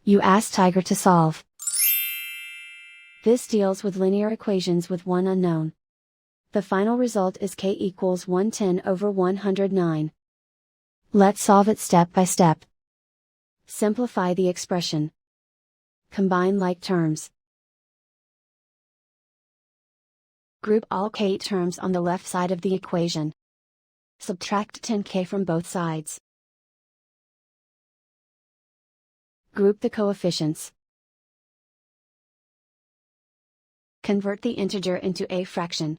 You ask Tiger to solve. This deals with linear equations with one unknown. The final result is k equals 110 over 109. Let's solve it step by step. Simplify the expression. Combine like terms. Group all k terms on the left side of the equation. Subtract 10k from both sides. Group the coefficients. Convert the integer into a fraction.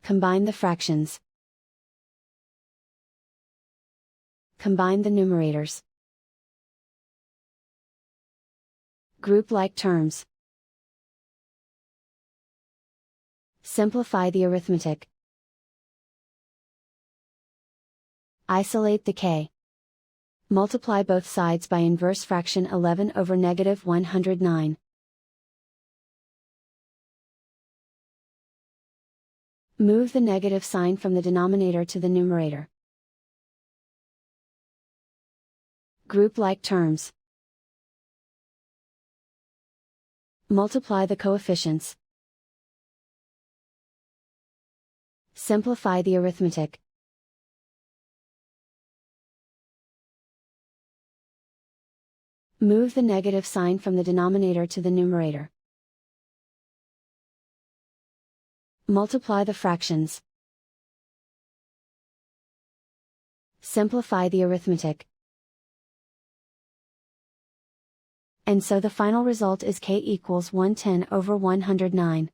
Combine the fractions. Combine the numerators. Group like terms. Simplify the arithmetic. Isolate the k. Multiply both sides by inverse fraction 11 over negative 109. Move the negative sign from the denominator to the numerator. Group like terms. Multiply the coefficients. Simplify the arithmetic. Move the negative sign from the denominator to the numerator. Multiply the fractions. Simplify the arithmetic. And so the final result is k equals 110 over 109.